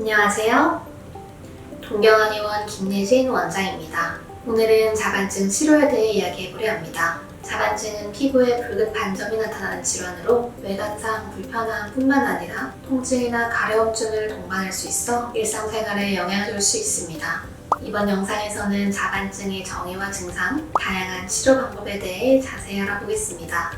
안녕하세요. 동경한의원 김예진 원장입니다. 오늘은 자반증 치료에 대해 이야기해보려 합니다. 자반증은 피부에 붉은 반점이 나타나는 질환으로 외관상 불편함 뿐만 아니라 통증이나 가려움증을 동반할 수 있어 일상생활에 영향을 줄 수 있습니다. 이번 영상에서는 자반증의 정의와 증상, 다양한 치료 방법에 대해 자세히 알아보겠습니다.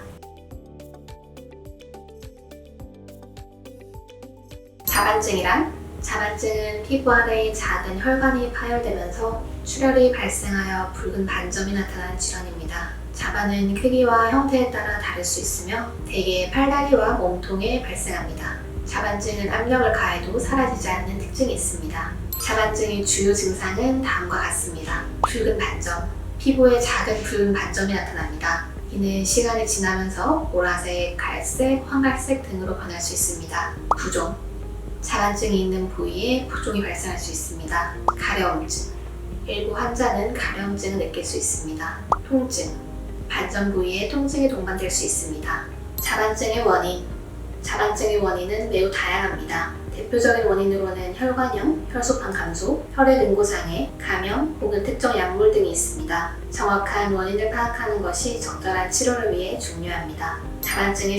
자반증은 피부 아래에 작은 혈관이 파열되면서 출혈이 발생하여 붉은 반점이 나타나는 질환입니다. 자반은 크기와 형태에 따라 다를 수 있으며 대개 팔다리와 몸통에 발생합니다. 자반증은 압력을 가해도 사라지지 않는 특징이 있습니다. 자반증의 주요 증상은 다음과 같습니다. 붉은 반점, 피부에 작은 붉은 반점이 나타납니다. 이는 시간이 지나면서 보라색, 갈색, 황갈색 등으로 변할 수 있습니다. 부종, 자반증이 있는 부위에 부종이 발생할 수 있습니다. 가려움증, 일부 환자는 가려움증을 느낄 수 있습니다. 통증, 반점 부위에 통증이 동반될 수 있습니다. 자반증의 원인은 매우 다양합니다. 대표적인 원인으로는 혈관염, 혈소판 감소, 혈액 응고 장애, 감염 혹은 특정 약물 등이 있습니다. 정확한 원인을 파악하는 것이 적절한 치료를 위해 중요합니다. 자반증의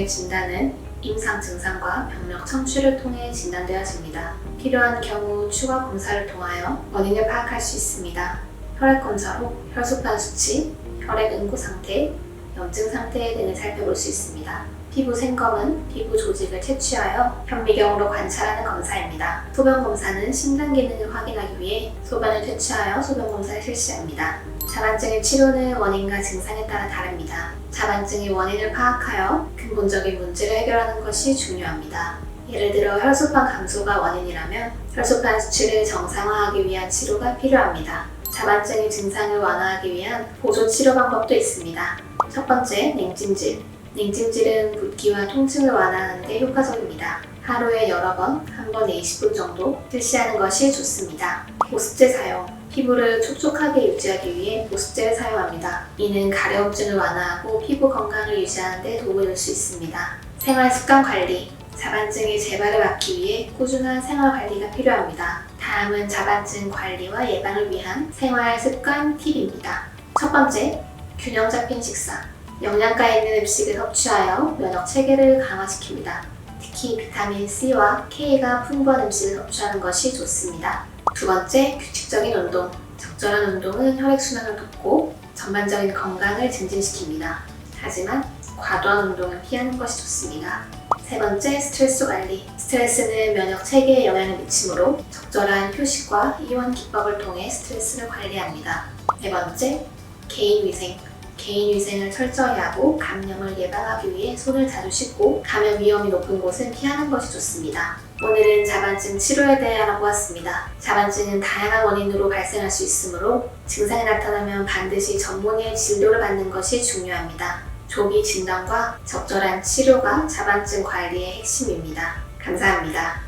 진단은 임상 증상과 병력 첨취를 통해 진단되어집니다. 필요한 경우 추가 검사를 통하여 원인을 파악할 수 있습니다. 혈액 검사로 혈소판 수치, 혈액 응고 상태, 염증 상태 등을 살펴볼 수 있습니다. 피부 생검은 피부 조직을 채취하여 현미경으로 관찰하는 검사입니다. 소변 검사는 심장 기능을 확인하기 위해 소변을 채취하여 소변 검사를 실시합니다. 자반증의 치료는 원인과 증상에 따라 다릅니다. 자반증의 원인을 파악하여 근본적인 문제를 해결하는 것이 중요합니다. 예를 들어 혈소판 감소가 원인이라면 혈소판 수치를 정상화하기 위한 치료가 필요합니다. 자반증의 증상을 완화하기 위한 보조 치료 방법도 있습니다. 첫 번째, 냉찜질은 붓기와 통증을 완화하는 데 효과적입니다. 하루에 여러 번, 한 번에 20분 정도 실시하는 것이 좋습니다. 보습제 사용, 피부를 촉촉하게 유지하기 위해 보습제를 사용합니다. 이는 가려움증을 완화하고 피부 건강을 유지하는 데 도움을 줄 수 있습니다. 생활 습관 관리, 자반증의 재발을 막기 위해 꾸준한 생활 관리가 필요합니다. 다음은 자반증 관리와 예방을 위한 생활 습관 팁입니다. 첫 번째, 균형 잡힌 식사. 영양가 있는 음식을 섭취하여 면역 체계를 강화시킵니다. 특히 비타민 C와 K가 풍부한 음식을 섭취하는 것이 좋습니다. 두 번째, 규칙적인 운동. 적절한 운동은 혈액순환을 돕고 전반적인 건강을 증진시킵니다. 하지만 과도한 운동은 피하는 것이 좋습니다. 세 번째, 스트레스 관리. 스트레스는 면역 체계에 영향을 미치므로 적절한 휴식과 이완 기법을 통해 스트레스를 관리합니다. 네 번째, 개인 위생을 철저히 하고 감염을 예방하기 위해 손을 자주 씻고 감염 위험이 높은 곳은 피하는 것이 좋습니다. 오늘은 자반증 치료에 대해 알아보았습니다. 자반증은 다양한 원인으로 발생할 수 있으므로 증상이 나타나면 반드시 전문의의 진료를 받는 것이 중요합니다. 조기 진단과 적절한 치료가 자반증 관리의 핵심입니다. 감사합니다.